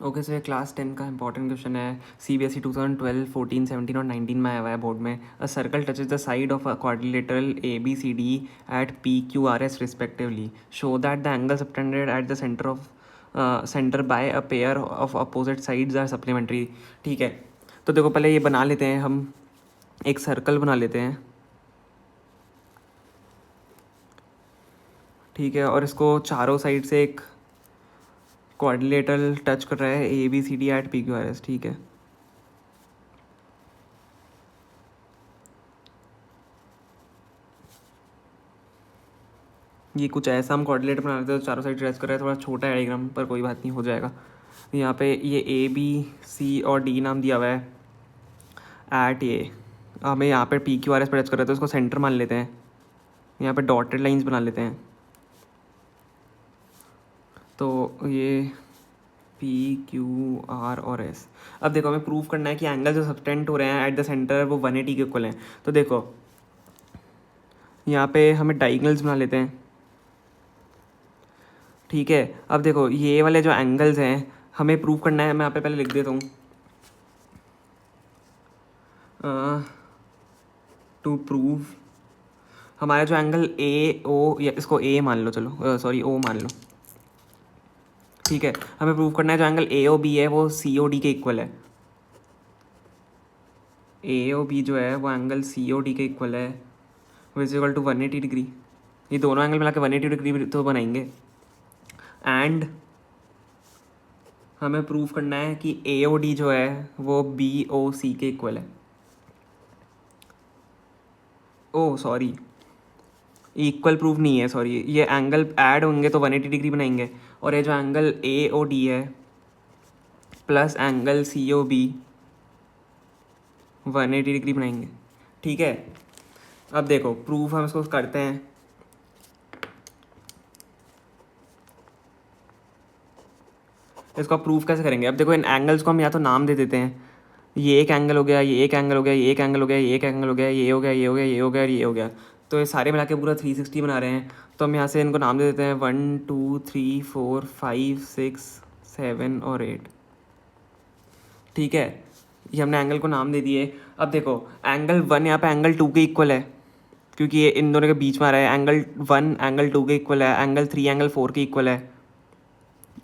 Okay, सो ये class 10 का important question है। CBSE 2012, 14, 17 और 19 में आया हुआ है बोर्ड में। A circle touches the side of a quadrilateral ABCD at PQRS respectively. Show that the angle subtended at the centre by a pair of opposite sides are supplementary. ठीक है, तो देखो पहले ये बना लेते हैं हम, एक सर्कल बना लेते हैं। ठीक है, और इसको चारों साइड से एक क्वाड्रिलेटरल टच कर रहा है ABCD एट PQRS। ठीक है, ये कुछ ऐसा हम कोऑर्डिनेट बना लेते हैं, तो चारों साइड ट्रेस कर रहे हैं। थोड़ा छोटा है डायग्राम, पर कोई बात नहीं, हो जाएगा। यहाँ पे ये A B C और D नाम दिया हुआ है एट ये। हमें यहाँ पे PQRS पर टच कर रहे हैं, तो इसको सेंटर मान लेते हैं। यहाँ पे डॉटेड लाइंस बना लेते हैं। तो ये PQR और S। अब देखो, हमें प्रूव करना है कि एंगल जो सबटेंड हो रहे हैं एट द सेंटर वो 180 के इक्वल हैं। तो देखो यहाँ पे हमें डायगोनल्स बना लेते हैं। ठीक है, अब देखो ये वाले जो एंगल्स हैं हमें प्रूव करना है। मैं यहाँ पे पहले लिख देता हूँ, टू प्रूव हमारा जो एंगल AO, या इसको A मान लो, चलो सॉरी O मान लो। ठीक है, हमें प्रूव करना है जो एंगल AOB है वो COD के इक्वल है। AOB जो है वो एंगल COD के इक्वल है, विच इक्वल टू 180 डिग्री। ये दोनों एंगल मिला के 180 डिग्री तो बनाएंगे। एंड हमें प्रूव करना है कि AOD जो है वो BOC के इक्वल है। ओ सॉरी, इक्वल प्रूफ नहीं है, सॉरी। ये एंगल ऐड होंगे तो 180 डिग्री बनाएंगे, और ये जो एंगल AOD है प्लस एंगल COB 180 डिग्री बनाएंगे। ठीक है, अब देखो प्रूफ हम इसको करते हैं। इसको प्रूफ कैसे करेंगे? अब देखो इन एंगल्स को हम या तो नाम दे देते हैं। ये एक एंगल हो गया, ये एक एंगल हो गया, ये एक एंगल हो गया, ये एक एंगल हो गया, ये हो गया, ये हो गया, ये हो गया, ये हो गया। तो ये सारे मिला के पूरा 360 बना रहे हैं। तो हम यहाँ से इनको नाम दे देते हैं 1 2 3 4 5 6 7 और 8। ठीक है, ये हमने एंगल को नाम दे दिए। अब देखो एंगल 1 यहाँ पे एंगल 2 के इक्वल है, क्योंकि ये इन दोनों के बीच में आ रहा है। एंगल 1 एंगल 2 के इक्वल है, एंगल 3 एंगल 4 के इक्वल है,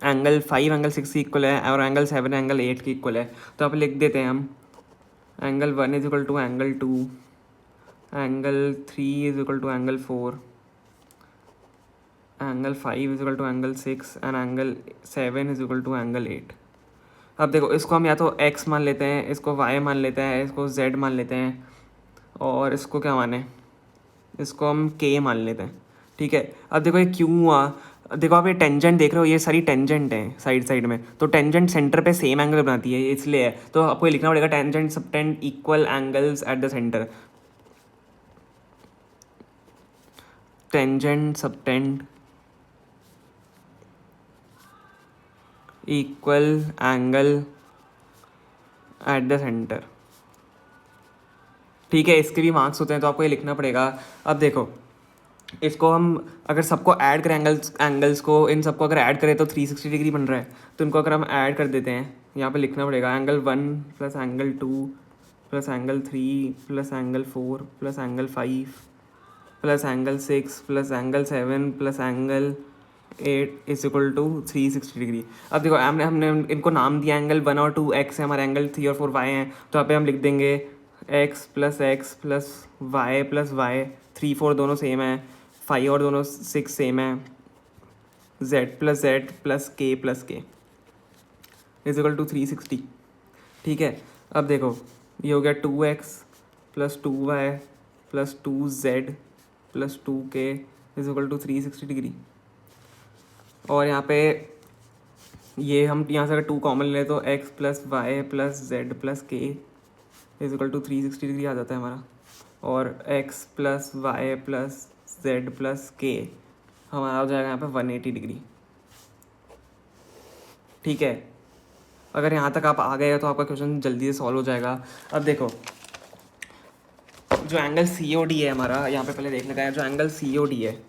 एंगल 5 एंगल 6 के इक्वल है, और एंगल 7 एंगल 8 के इक्वल है। तो आप लिख देते हैं हम angle 1 is equal to angle 2, angle 3 is equal to angle 4, angle 5 is equal to angle 6 and angle 7 is equal to angle 8। अब देखो इसको हम या तो x मान लेते हैं, इसको y मान लेते हैं, इसको z मान लेते हैं, और इसको क्या माने, इसको हम k मान लेते हैं। ठीक है, अब देखो ये क्यों हुआ? देखो आप ये टेंजेंट देख रहे हो, ये सारी टेंजेंट है साइड साइड में, तो टेंजेंट सेंटर पे सेम एंगल बनाती है, इसलिए है। तो आपको ये लिखना पड़ेगा tangent subtend equal angles eight the centre. Tangent subtend equal angle eight the centre. ठीक है, इसके भी मार्क्स होते हैं, तो आपको ये लिखना पड़ेगा। अब देखो इसको हम अगर सबको ऐड करें, एंगल्स को इन सबको अगर ऐड करें तो 360 डिग्री बन रहा है। तो इनको अगर हम ऐड कर देते हैं, यहाँ पे लिखना पड़ेगा angle 1 plus angle 2 plus angle 3 plus angle 4 plus angle 5 plus angle 6 plus angle 7 plus angle 8 is equal to 360 degree. अब देखो हमने इनको नाम दिया, एंगल 1 और 2 x है, हमारे एंगल 3 और 4 y हैं। तो यहाँ पे हम लिख देंगे x plus y plus y, 3 4 दोनों सेम है, 5 और दोनों 6 सेम है, z plus k plus k is equal to 360। ठीक है, अब देखो ये हो गया 2x plus 2y plus 2z plus 2k is equal to 360 degree. और यहाँ पे ये हम यहाँ से अगर 2 कॉमन ले तो x plus y plus z plus k is equal to 360 degree आ जाता है हमारा। और x plus y plus z plus k हमारा हो जाएगा यहाँ पे 180 डिग्री। ठीक है, अगर यहाँ तक आप आ गए तो आपका क्वेश्चन जल्दी से सॉल्व हो जाएगा। अब देखो जो एंगल COD है हमारा, यहाँ पे पहले देखने का है, जो एंगल COD है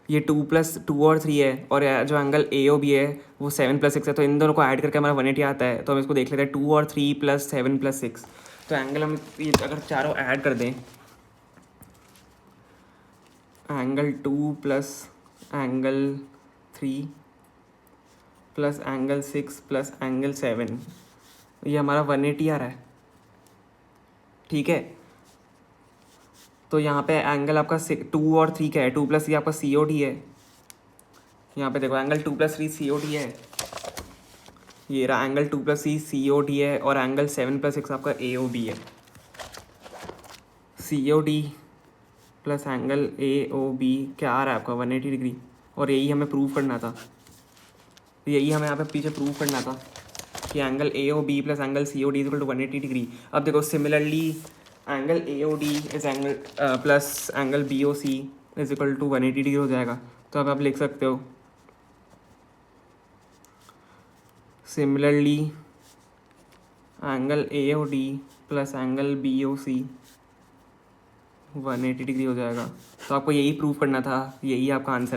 ये 2 + 2 और 3 है, और जो एंगल ए ओ बी है वो 7 + 6 है, तो इन दोनों को ऐड करके हमारा 180 आता है। तो हम इसको देख लेते हैं, 2 और 3 + 7 + 6। तो एंगल हम ये अगर चारों ऐड कर दें, angle 2 plus angle 3 plus angle 6 plus angle 7, ये हमारा 180 आ रहा है। ठीक है, तो यहाँ पे एंगल आपका 2 और 3 क्या है, 2 + 3 आपका सी ओ डी है। यहाँ पे देखो एंगल 2 + 3 सी ओ डी है, ये रहा एंगल 2 + 3 सी ओ डी है, और एंगल 7 + 6 आपका ए ओ बी है। C O D plus angle A O B क्या आ रहा है आपका 180 डिग्री, और यही हमें प्रूव करना था, यही हमें यहाँ पे पीछे प्रूव करना था कि angle A O B plus angle C O D equal to 180 degree. अब देखो similarly angle A O D is angle plus angle B O C is equal to 180 degree हो जाएगा। तो अब आप लिख सकते हो similarly angle A O D plus angle B O C 180 degree हो जाएगा। तो आपको यही प्रूव करना था, यही आपका आंसर है।